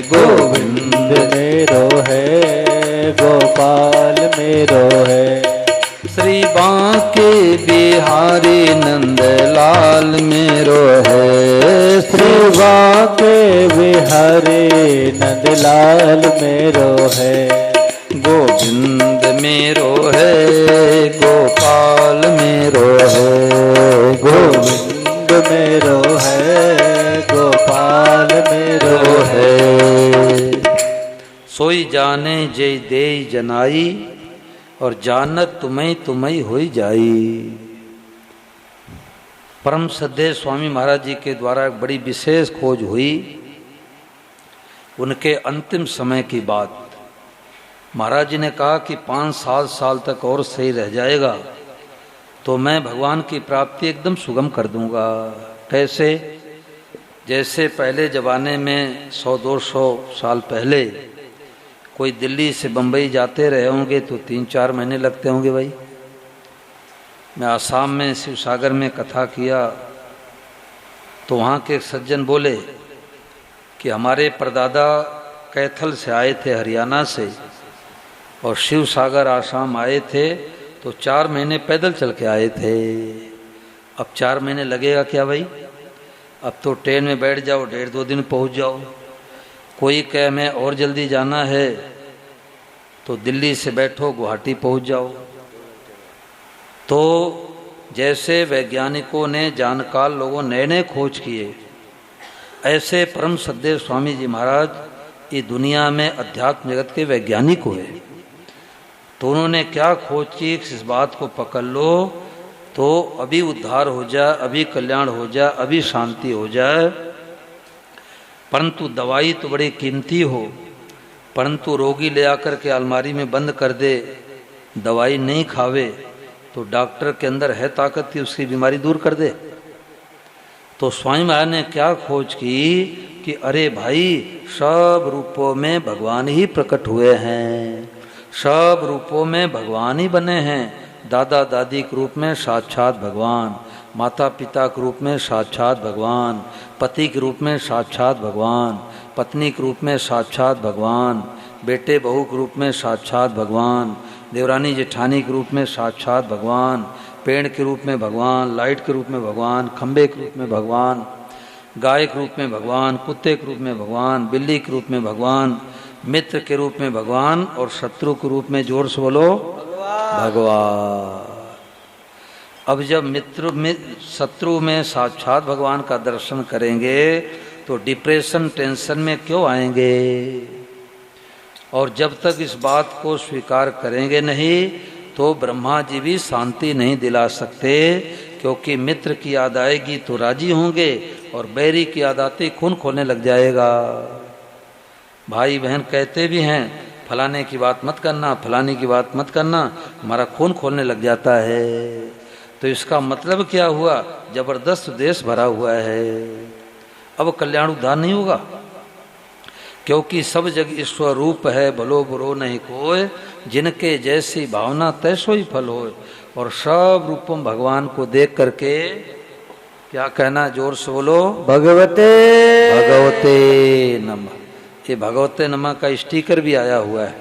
गोविंद मेरो है, गोपाल मेरो है। श्री बांके बिहारी नंदलाल मेरो है, श्री बांके बिहारी नंदलाल मेरो है। गोविंद मेरो है, गोपाल मेरो है, गोविंद मेरो है, गोपाल मेरो है। सोई जाने जय दे जनाई, और जानत तुम्हें तुम्हें होई जाई। परम श्रद्धेय स्वामी महाराज जी के द्वारा एक बड़ी विशेष खोज हुई। उनके अंतिम समय की बात, महाराज जी ने कहा कि 5-7 साल तक और सही रह जाएगा तो मैं भगवान की प्राप्ति एकदम सुगम कर दूंगा। कैसे? जैसे पहले जमाने में 100-200 साल पहले कोई दिल्ली से बम्बई जाते रहे होंगे तो 3-4 महीने लगते होंगे। भाई मैं आसाम में शिव सागर में कथा किया तो वहाँ के एक सज्जन बोले कि हमारे परदादा कैथल से आए थे, हरियाणा से, और शिव सागर आसाम आए थे तो 4 महीने पैदल चल के आए थे। अब 4 महीने लगेगा क्या भाई? अब तो ट्रेन में बैठ जाओ, 1.5-2 दिन पहुँच जाओ। कोई कहे मैं और जल्दी जाना है तो दिल्ली से बैठो गुवाहाटी पहुँच जाओ। तो जैसे वैज्ञानिकों ने, जानकार लोगों नए नए खोज किए, ऐसे परम श्रद्धेय स्वामी जी महाराज ये दुनिया में अध्यात्म जगत के वैज्ञानिक हुए। तो उन्होंने क्या खोज की, इस बात को पकड़ लो तो अभी उद्धार हो जाए, अभी कल्याण हो जाए, अभी शांति हो जाए। परंतु दवाई तो बड़ी कीमती हो, परंतु रोगी ले आकर के अलमारी में बंद कर दे, दवाई नहीं खावे तो डॉक्टर के अंदर है ताकत कि उसकी बीमारी दूर कर दे। तो स्वामी महाराज ने क्या खोज की कि अरे भाई, सब रूपों में भगवान ही प्रकट हुए हैं, सब रूपों में भगवान ही बने हैं। दादा दादी के रूप में साक्षात भगवान, माता पिता के रूप में साक्षात भगवान, पति के रूप में साक्षात भगवान, पत्नी के रूप में साक्षात भगवान, बेटे बहू के रूप में साक्षात भगवान, देवरानी जेठानी के रूप में साक्षात भगवान, पेड़ के रूप में भगवान, लाइट के रूप में भगवान, खंबे के रूप में भगवान, गाय के रूप में भगवान, कुत्ते के रूप में भगवान, बिल्ली के रूप में भगवान, मित्र के रूप में भगवान, और शत्रु के रूप में जोर से बोलो भगवान। अब जब मित्र में, शत्रु में साक्षात भगवान का दर्शन करेंगे तो डिप्रेशन, टेंशन में क्यों आएंगे? और जब तक इस बात को स्वीकार करेंगे नहीं तो ब्रह्मा जी भी शांति नहीं दिला सकते, क्योंकि मित्र की याद आएगी तो राजी होंगे और बैरी की याद आते खून खोलने लग जाएगा। भाई बहन कहते भी हैं फलाने की बात मत करना, फलाने की बात मत करना, हमारा खून खोलने लग जाता है। तो इसका मतलब क्या हुआ? जबरदस्त देश भरा हुआ है। अब कल्याण उद्धार नहीं होगा, क्योंकि सब जग ईश्वर रूप है, भलो बुरो नहीं कोय, जिनके जैसी भावना तैसो ही फल होए। और सब रूपों भगवान को देख करके क्या कहना, जोर से बोलो भगवते भगवते नमः। ये भगवते नमः का स्टिकर भी आया हुआ है,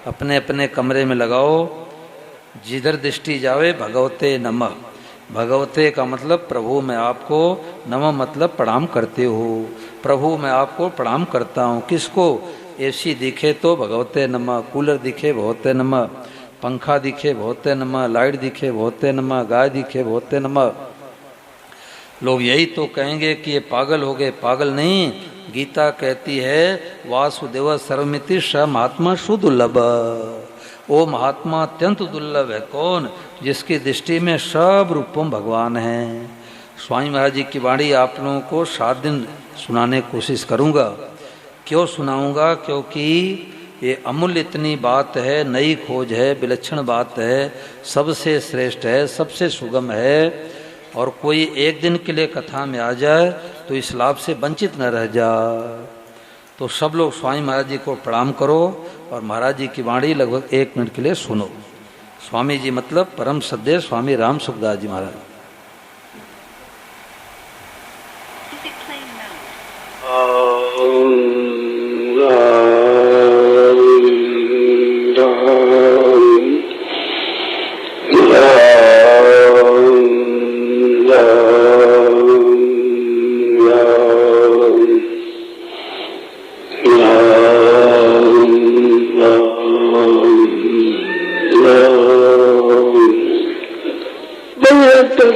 अपने अपने कमरे में लगाओ, जिधर दृष्टि जावे भगवते नमः। भगवते का मतलब प्रभु, मैं आपको, नमः मतलब प्रणाम करते हो। प्रभु मैं आपको प्रणाम करता हूँ। किसको? एसी दिखे तो भगवते नमः, कूलर दिखे भगवते नमः, पंखा दिखे भगवते नमः, लाइट दिखे भगवते नमः, गाय दिखे भगवते नमः। लोग यही तो कहेंगे कि ये पागल हो गए। पागल नहीं, गीता कहती है वासुदेव सर्वमिति स महात्मा सुदुर्लभ। वो महात्मा अत्यंत दुर्लभ है। कौन? जिसकी दृष्टि में सब रूपों भगवान है। स्वामी महाराज जी की वाणी आप लोगों को 7 दिन सुनाने की कोशिश करूँगा। क्यों सुनाऊँगा? क्योंकि ये अमूल्य इतनी बात है, नई खोज है, विलक्षण बात है, सबसे श्रेष्ठ है, सबसे सुगम है। और कोई एक दिन के लिए कथा में आ जाए तो इस लाभ से वंचित न रह जाए। तो सब लोग स्वामी महाराज जी को प्रणाम करो और महाराज जी की वाणी लगभग 1 मिनट के लिए सुनो। स्वामी जी मतलब परम श्रद्धेय स्वामी राम सुखदास जी महाराज। राम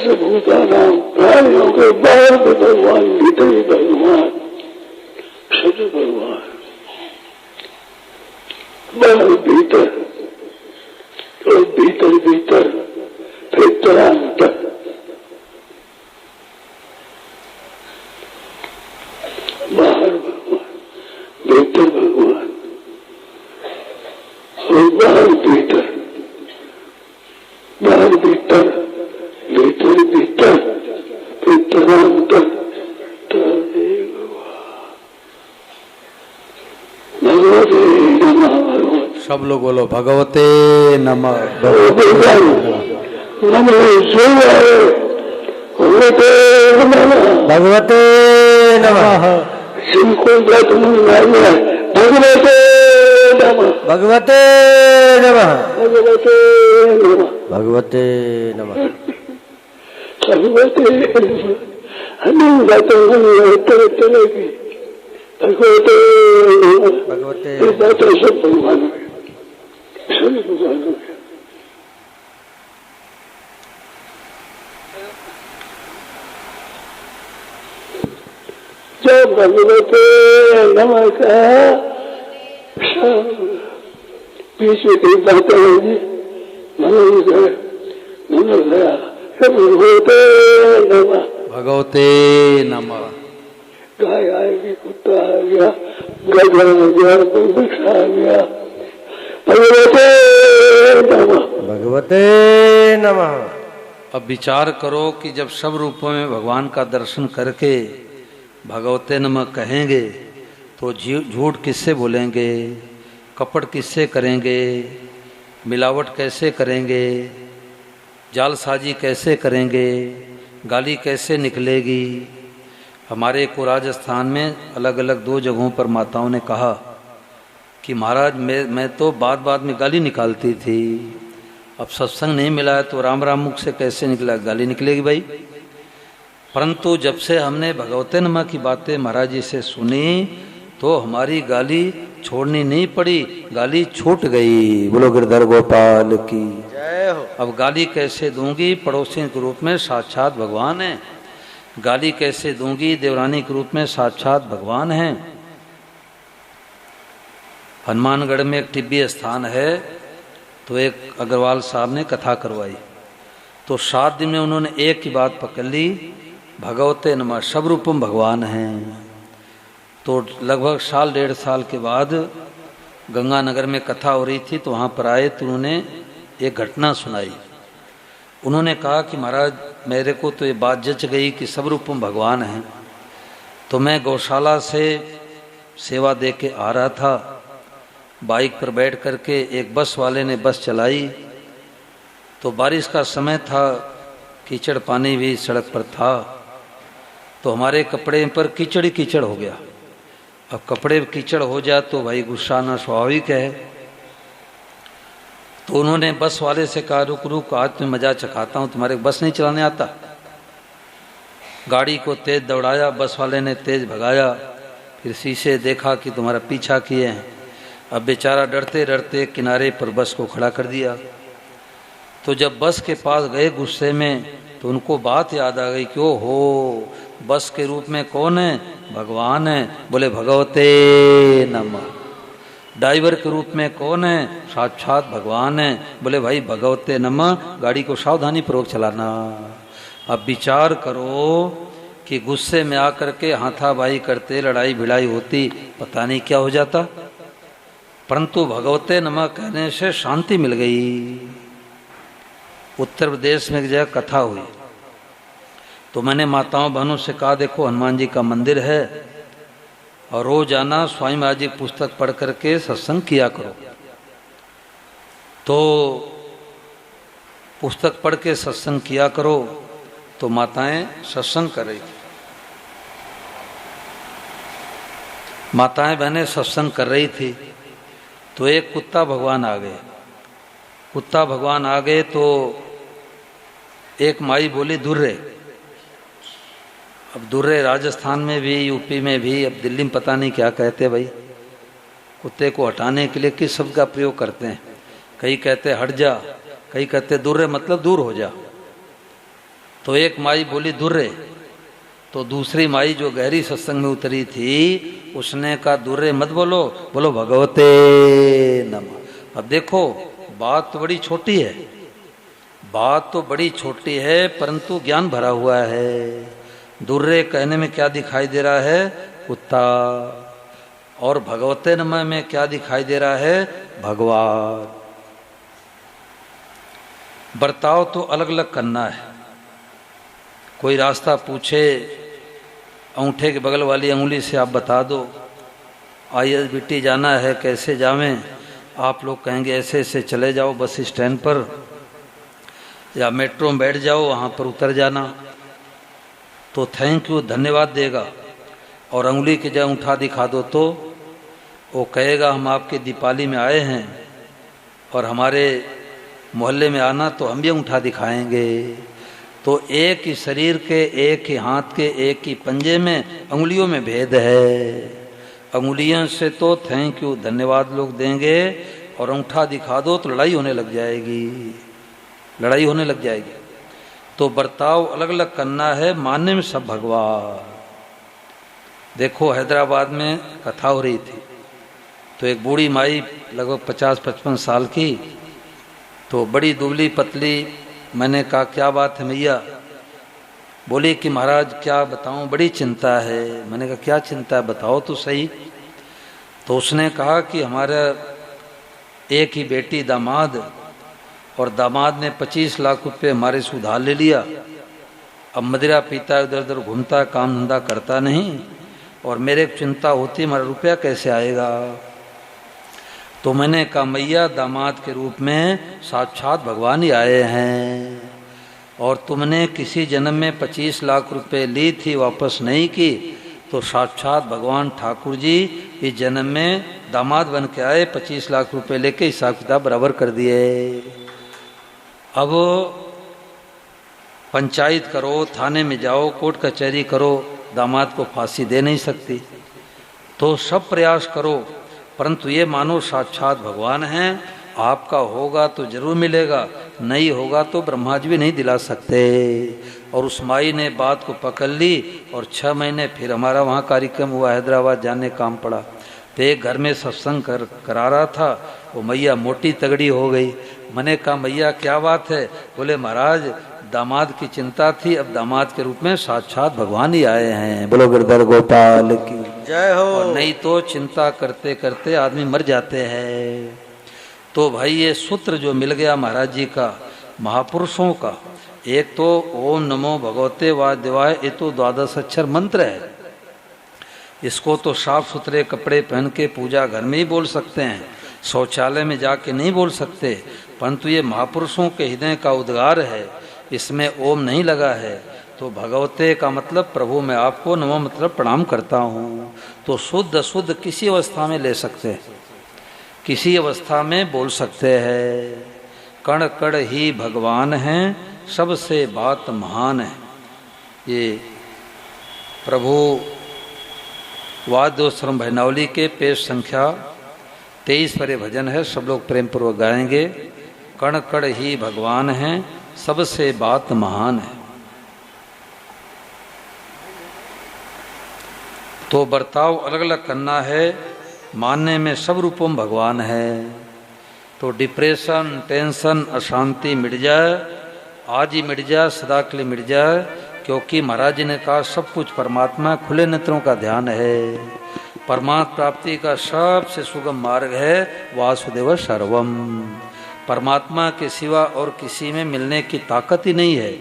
सर्वभूतानाम प्राणियों के बाहर भी भगवान, भीतर भी भगवान, सब भगवान, बाहर भीतर और भीतर भीतर फिर तरांतर। बाहर भगवान, भीतर भगवान और बाहर भीतर, बाहर भीतर, भीतर भीतर फिर तरांतर। भगवते नमः। भगवते सब लोग बोलो भगवते नमः। नमः शिवाय। भगवते नमः। भगवते नमः। शिव को भगवते नमः। भगवते नमः। भगवते नमः। भगवते नमः। भगवते हमें बातें तरह तरह की भगवते भगवते ये बातें सब भगवान हो गए, सभी भगवान हो गए। जब भगवते नमः का बीच में कई बातें होगी, मन गया सब भगवते नमः। भगवते नमः। गाय आएगी, कुत्ता आ गया, गधा आ गया, वृक्ष आ गया, भगवते नमः। भगवते नमः। अब विचार करो कि जब सब रूपों में भगवान का दर्शन करके भगवते नमः कहेंगे तो झूठ किससे बोलेंगे, कपट किससे करेंगे, मिलावट कैसे करेंगे, जालसाजी कैसे करेंगे, गाली कैसे निकलेगी। हमारे को राजस्थान में अलग अलग 2 जगहों पर माताओं ने कहा कि महाराज मैं तो बात में गाली निकालती थी, अब सत्संग नहीं मिला है तो राम राम मुख से कैसे निकला, गाली निकलेगी भाई। परंतु जब से हमने भगवते नमः की बातें महाराज जी से सुनी तो हमारी गाली छोड़नी नहीं पड़ी, गाली छूट गई। बोलो गिरधर गोपाल की जय हो। अब गाली कैसे दूंगी, पड़ोसी के रूप में साक्षात भगवान है। गाली कैसे दूंगी, देवरानी के रूप में साक्षात भगवान है। हनुमानगढ़ में एक टिब्बी स्थान है, तो एक अग्रवाल साहब ने कथा करवाई, तो 7 दिन में उन्होंने एक ही बात पकड़ ली, भगवते नमः, सब रूपम भगवान हैं। तो लगभग 1.5 साल के बाद गंगानगर में कथा हो रही थी, तो वहाँ पर आए तो उन्होंने एक घटना सुनाई। उन्होंने कहा कि महाराज मेरे को तो ये बात जच गई कि सब रूपम भगवान हैं। तो मैं गौशाला से सेवा दे के आ रहा था, बाइक पर बैठ करके एक बस वाले ने बस चलाई, तो बारिश का समय था, कीचड़ पानी भी सड़क पर था, तो हमारे कपड़े पर कीचड़ ही कीचड़ हो गया। अब कपड़े कीचड़ हो जाए तो भाई गुस्सा आना स्वाभाविक है। तो उन्होंने बस वाले से कहा रुक रुक, आज मैं मजा चखाता हूँ, तुम्हारे बस नहीं चलाने आता। गाड़ी को तेज दौड़ाया, बस वाले ने तेज भगाया, फिर शीशे देखा कि तुम्हारा पीछा किए हैं। अब बेचारा डरते डरते किनारे पर बस को खड़ा कर दिया। तो जब बस के पास गए गुस्से में, तो उनको बात याद आ गई कि ओ हो, बस के रूप में कौन है, भगवान है। बोले भगवते नमः। ड्राइवर के रूप में कौन है, साक्षात भगवान है। बोले भाई भगवते नमः, गाड़ी को सावधानी पूर्वक चलाना। अब विचार करो कि गुस्से में आकर के हाथापाई करते, लड़ाई भिड़ाई होती, पता नहीं क्या हो जाता, परंतु भगवते नमः कहने से शांति मिल गई। उत्तर प्रदेश में एक जगह कथा हुई, तो मैंने माताओं बहनों से कहा देखो हनुमान जी का मंदिर है और रोजाना स्वामी महाराज जी पुस्तक पढ़ करके सत्संग किया करो। तो पुस्तक पढ़ के सत्संग किया करो। तो माताएं सत्संग कर रही थी, माताएं बहनें सत्संग कर रही थी, तो एक कुत्ता भगवान आ गए। कुत्ता भगवान आ गए तो एक माई बोली दुर्रे। अब दुर्रे राजस्थान में भी, यूपी में भी, अब दिल्ली में पता नहीं क्या कहते भाई। कुत्ते को हटाने के लिए किस शब्द का प्रयोग करते हैं, कई कहते हट जा, कई कहते दुर्रे मतलब दूर हो जा। तो एक माई बोली दुर्रे, तो दूसरी माई जो गहरी सत्संग में उतरी थी उसने कहा दुर्रे मत बोलो, बोलो भगवते नमः। अब देखो बात तो बड़ी छोटी है, बात तो बड़ी छोटी है, परंतु ज्ञान भरा हुआ है। दुर्रे कहने में क्या दिखाई दे रहा है? कुत्ता। और भगवते नमः में क्या दिखाई दे रहा है? भगवान। बर्ताव तो अलग अलग करना है। कोई रास्ता पूछे, अंगूठे के बगल वाली अंगुली से आप बता दो ISBT जाना है, कैसे जावें? आप लोग कहेंगे ऐसे ऐसे चले जाओ बस स्टैंड पर, या मेट्रो में बैठ जाओ, वहाँ पर उतर जाना। तो थैंक यू धन्यवाद देगा। और अंगुली की जगह उठा दिखा दो तो वो कहेगा हम आपके दीपावली में आए हैं और हमारे मोहल्ले में आना, तो हम भी उठा दिखाएंगे। तो एक ही शरीर के, एक ही हाथ के, एक ही पंजे में अंगुलियों में भेद है। अंगुलियों से तो थैंक यू धन्यवाद लोग देंगे, और अंगूठा दिखा दो तो लड़ाई होने लग जाएगी, लड़ाई होने लग जाएगी। तो बर्ताव अलग अलग करना है, मानने में सब भगवान। देखो हैदराबाद में कथा हो रही थी, तो एक बूढ़ी माई लगभग 50-55 साल की, तो बड़ी दुबली पतली। मैंने कहा क्या बात है मैया? बोली कि महाराज क्या बताऊं, बड़ी चिंता है। मैंने कहा क्या चिंता है, बताओ तो सही। तो उसने कहा कि हमारा एक ही बेटी दामाद, और दामाद ने 25 लाख रुपए हमारे से उधार ले लिया। अब मदिरा पीता है, इधर उधर घूमता, काम धंधा करता नहीं, और मेरे चिंता होती हमारा रुपया कैसे आएगा। तो मैंने कहा मैया दामाद के रूप में साक्षात भगवान ही आए हैं, और तुमने किसी जन्म में 25 लाख रुपए ली थी, वापस नहीं की, तो साक्षात भगवान ठाकुर जी इस जन्म में दामाद बन के आए, 25 लाख रुपए लेके हिसाब किताब बराबर कर दिए। अब पंचायत करो, थाने में जाओ, कोर्ट कचहरी करो, दामाद को फांसी दे नहीं सकती। तो सब प्रयास करो, परंतु ये मानो साक्षात भगवान हैं। आपका होगा तो जरूर मिलेगा, नहीं होगा तो ब्रह्मा जी भी नहीं दिला सकते। और उस माई ने बात को पकड़ ली, और 6 महीने फिर हमारा वहाँ कार्यक्रम हुआ, हैदराबाद जाने काम पड़ा। तो एक घर में सत्संग करा रहा था, वो मैया मोटी तगड़ी हो गई। मैंने कहा मैया क्या बात है? बोले महाराज दामाद की चिंता थी, अब दामाद के रूप में साक्षात भगवान ही आए हैं। बोलो गिरधर गोपाल की जय हो। और नहीं तो चिंता करते करते आदमी मर जाते हैं। तो भाई ये सूत्र जो मिल गया महाराज जी का, महापुरुषों का, एक तो ओम नमो भगवते वासुदेवाय, ये तो 12 अक्षर मंत्र है। इसको तो साफ सुथरे कपड़े पहन के पूजा घर में ही बोल सकते हैं, शौचालय में जाके नहीं बोल सकते। परंतु ये महापुरुषों के हृदय का उद्गार है, इसमें ओम नहीं लगा है। तो भगवते का मतलब प्रभु मैं आपको, नमो मतलब प्रणाम करता हूँ। तो शुद्ध शुद्ध किसी अवस्था में ले सकते हैं, किसी अवस्था में बोल सकते हैं। कण कण ही भगवान हैं, सबसे बात महान है। ये प्रभु वाद्योत्सव भैनावली के पेज संख्या 23 पर भजन है, सब लोग प्रेम पूर्वक गाएंगे। कण कण ही भगवान हैं, सबसे बात महान है। तो बर्ताव अलग अलग करना है, मानने में सब रूपों में भगवान है। तो डिप्रेशन, टेंशन, अशांति मिट जाए, आज ही मिट जाए, सदा के लिए मिट जाए, क्योंकि महाराज जी ने कहा सब कुछ परमात्मा, खुले नेत्रों का ध्यान है। परमात्मा प्राप्ति का सबसे सुगम मार्ग है वासुदेव सर्वम। परमात्मा के सिवा और किसी में मिलने की ताकत ही नहीं है।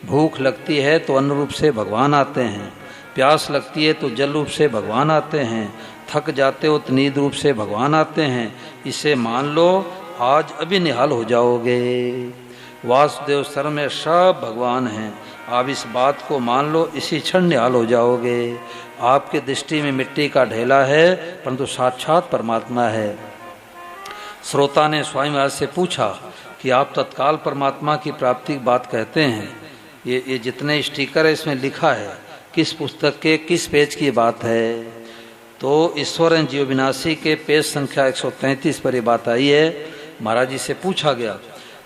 भूख लगती है तो अन्न रूप से भगवान आते हैं, प्यास लगती है तो जल रूप से भगवान आते हैं, थक जाते हो तो नींद रूप से भगवान आते हैं। इसे मान लो, आज अभी निहाल हो जाओगे। वासुदेव सर्व में सब भगवान हैं, आप इस बात को मान लो, इसी क्षण निहाल हो जाओगे। आपके दृष्टि में मिट्टी का ढेला है, परंतु साक्षात परमात्मा है। श्रोता ने स्वामी महाराज से पूछा कि आप तत्काल परमात्मा की प्राप्ति की बात कहते हैं, ये जितने स्टिकर है इसमें लिखा है, किस पुस्तक के किस पेज की बात है? तो ईश्वर जीव विनाशी के पेज संख्या 133 पर ये बात आई है। महाराज जी से पूछा गया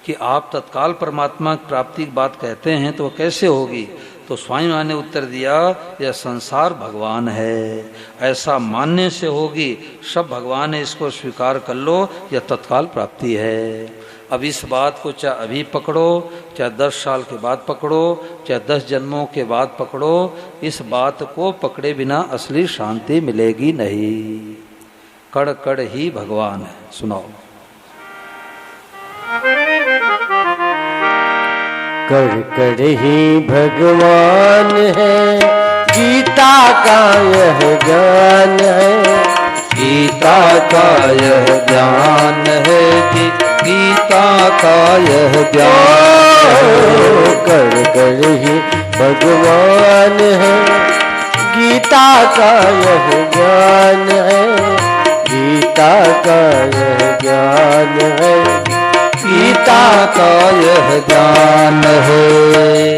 कि आप तत्काल परमात्मा की प्राप्ति की बात कहते हैं तो वह कैसे होगी? तो स्वामी महाराज ने उत्तर दिया, यह संसार भगवान है, ऐसा मानने से होगी। सब भगवान है, इसको स्वीकार कर लो, यह तत्काल प्राप्ति है। अब इस बात को चाहे अभी पकड़ो, चाहे 10 साल के बाद पकड़ो, चाहे 10 जन्मों के बाद पकड़ो, इस बात को पकड़े बिना असली शांति मिलेगी नहीं। कड़ कड़ ही भगवान है। सुनाओ। कड़ कड़ ही भगवान है, गीता का यह ज्ञान है। गीता का यह ज्ञान है कि गीता का यह ज्ञान। कड़ कड़ ही भगवान है, गीता का यह ज्ञान है। गीता का यह ज्ञान है। गीता का यह ज्ञान है।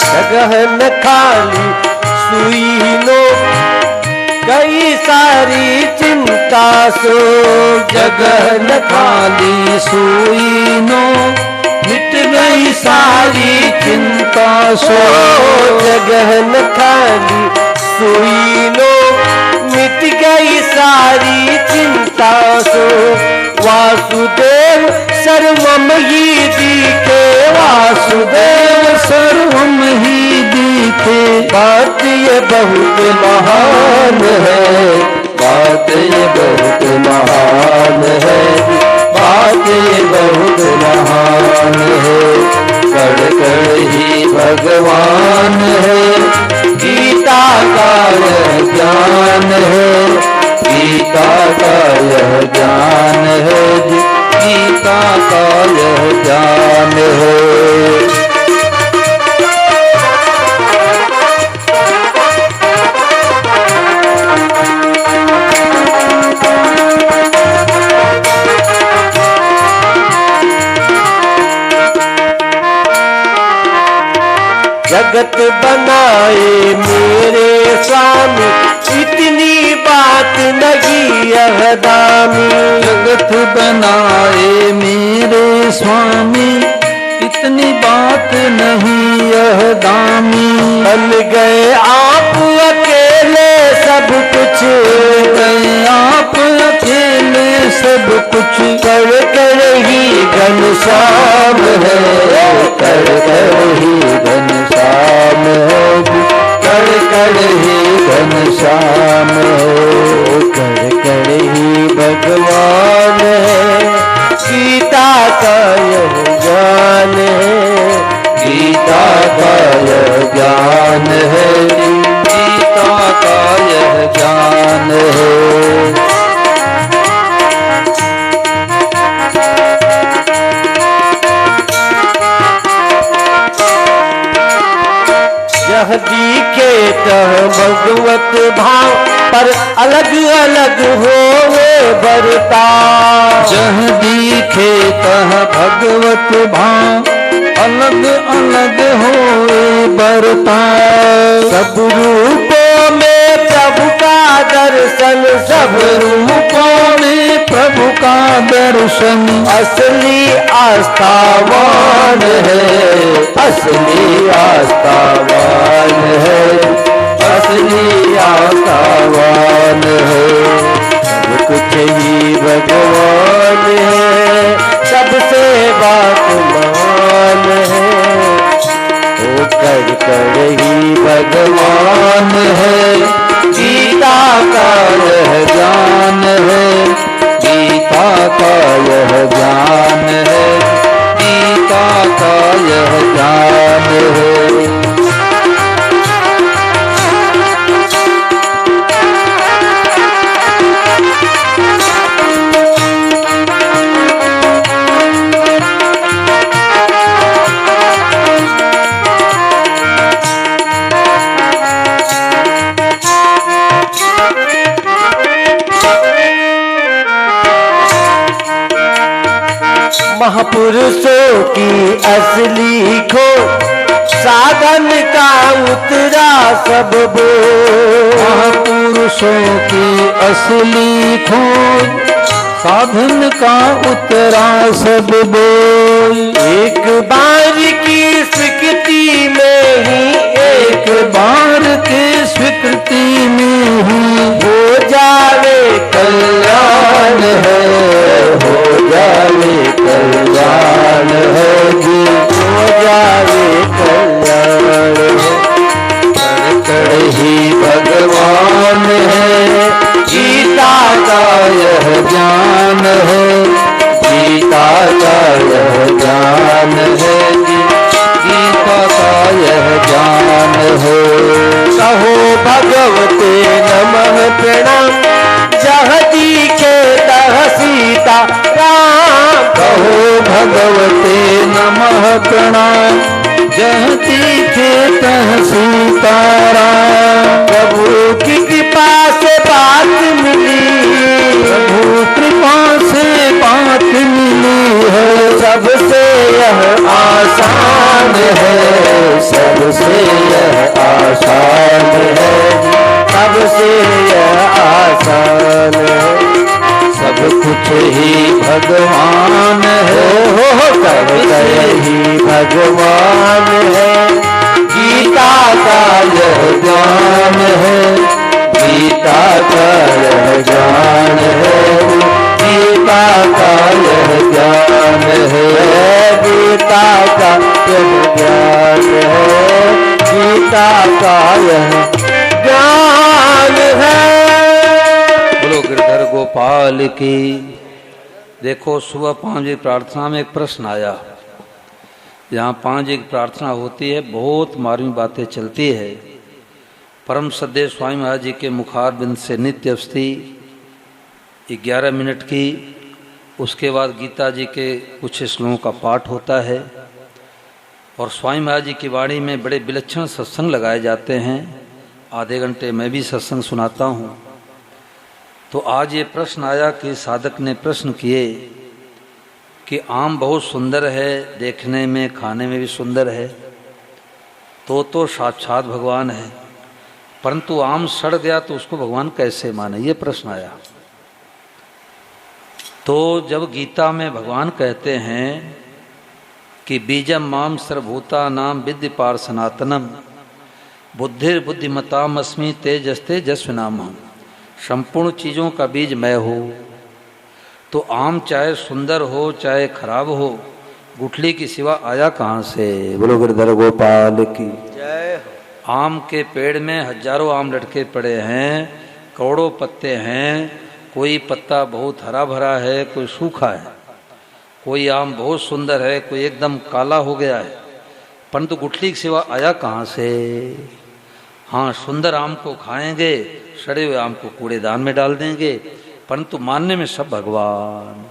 जगह न खाली सुई लो, कई सारी चिंता सो। जगह न खाली सुई नो, मिट गई सारी चिंता सो। जगह न खाली सुई लो, मिट गई सारी चिंता सो। वासुदेव सर्वम ही दिखे, वासुदेव सर्वम ही दिखे। बात ये बहुत महान है, बात ये बहुत महान है। बात ये बहुत महान है। कड़ कड़ ही भगवान है, गीता का यह ज्ञान है। गीता का यह ज्ञान है। गीता का यह ज्ञान है। जगत बनाए मेरे स्वामी, इतनी बात नहीं यह दामी। जगत बनाए मेरे स्वामी, इतनी बात नहीं यह दामी। बन गए आप अकेले सब कुछ, गए आप अकेले सब कुछ। कर कर ही घनश्याम है, कर कर ही घनश्याम है। कर कर ही घनश्याम है। कर कर ही भगवान है, गीता का यह ज्ञान है। गीता का यह ज्ञान है। गीता का यह ज्ञान है। यह दिखे तह भगवत भाव, पर अलग अलग होवे बरताव। जह दिखे तह भगवत भाव, अलग अलग होए बरताव। सब रूपों में प्रभु का दर्शन, सब रूपों में प्रभु का दर्शन। असली आस्थावान है, असली आस्थावान है। असली आस्थावान है। सब कुछ ही भगवान है, सबसे बात मान है। ओ कर कर ही भगवान है, गीता का यह ज्ञान है। गीता का यह ज्ञान है। गीता का यह ज्ञान है। महापुरुषों की असली खोज, साधन का उतरा सब बोझ। महापुरुषों की असली खोज, साधन का उतरा सब बोझ। एक बार की स्वीकृति में ही, एक बार की स्वीकृति में ही हो जावे कल्याण है, हो जावे कल्याण है जी, हो जावे कल्याण है। कण कण ही भगवान है, गीता का यह ज्ञान है, गीता का यह ज्ञान है जी, गीता का यह ज्ञान है। कहो भगवते नमः प्रणाम, जह दिखे तह सीता राम। कहो भगवते नमः प्रणाम, जह दिखे तह सीताराम। प्रभु की कृपा से बात मिली, प्रभु कृपा से बात मिली है, सबसे यह आसान है, सबसे यह आसान है, सबसे यह आसान है। सब कुछ ही भगवान है, हो सब ही भगवान है। गीता का यह ज्ञान है, गीता का यह ज्ञान है, गीता का यह ज्ञान है, गीता का यह ज्ञान है, गीता का यह ज्ञान है। बोलो गिरधर गोपाल की। देखो सुबह 5 बजे प्रार्थना में एक प्रश्न आया। यहाँ 5 बजे की प्रार्थना होती है, बहुत मार्मिक बातें चलती है। परम सद्देव स्वामी महाराज जी के मुखारबिंद से नित्य अवस्थी 11 मिनट की, उसके बाद गीता जी के कुछ श्लोकों का पाठ होता है और स्वामी महाराज जी की वाणी में बड़े विलक्षण सत्संग लगाए जाते हैं। आधे घंटे मैं भी सत्संग सुनाता हूँ। तो आज ये प्रश्न आया कि साधक ने प्रश्न किए कि आम बहुत सुंदर है, देखने में खाने में भी सुंदर है, तो साक्षात भगवान है, परंतु आम सड़ गया तो उसको भगवान कैसे माने, ये प्रश्न आया। तो जब गीता में भगवान कहते हैं कि बीजम माम सर्वभूता नाम विद्य पार सनातनम, बुद्धिर बुद्धिमताम अस्मि तेजस्ते जस्विनामहम, संपूर्ण चीज़ों का बीज मैं हो। तो आम चाहे सुंदर हो चाहे खराब हो, गुठली की सिवा आया कहाँ से। बोलो गिरधर गोपाल की जय। आम के पेड़ में हजारों आम लटके पड़े हैं, करोड़ों पत्ते हैं, कोई पत्ता बहुत हरा भरा है, कोई सूखा है, कोई आम बहुत सुंदर है, कोई एकदम काला हो गया है, परंतु गुठली की सिवा आया कहाँ से। हाँ, सुंदर आम को खाएंगे, सड़े हुए आम को कूड़ेदान में डाल देंगे, परंतु मानने में सब भगवान।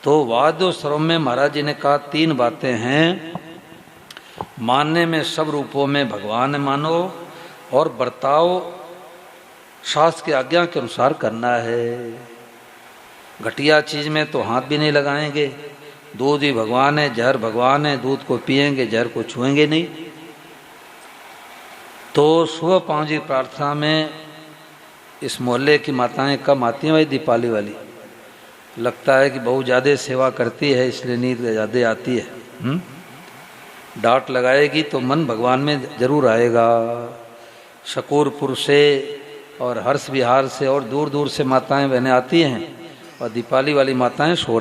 तो वाद्य स्वरम में महाराज जी ने कहा 3 बातें हैं। मानने में सब रूपों में भगवान मानो और बर्ताव शास्त्र की आज्ञा के अनुसार करना है। घटिया चीज में तो हाथ भी नहीं लगाएंगे। दूध भी भगवान है, जहर भगवान है, दूध को पिएंगे, जहर को छुएंगे नहीं। तो सुबह 5 बजे प्रार्थना में इस मोहल्ले की माताएं कम आती हैं, वही दीपावली वाली। लगता है कि बहुत ज़्यादा सेवा करती है इसलिए नींद ज़्यादा आती है। डांट लगाएगी तो मन भगवान में जरूर आएगा। शकूरपुर से और हर्ष विहार से और दूर दूर से माताएं बहनें आती हैं और दीपावली वाली माताएं सो रही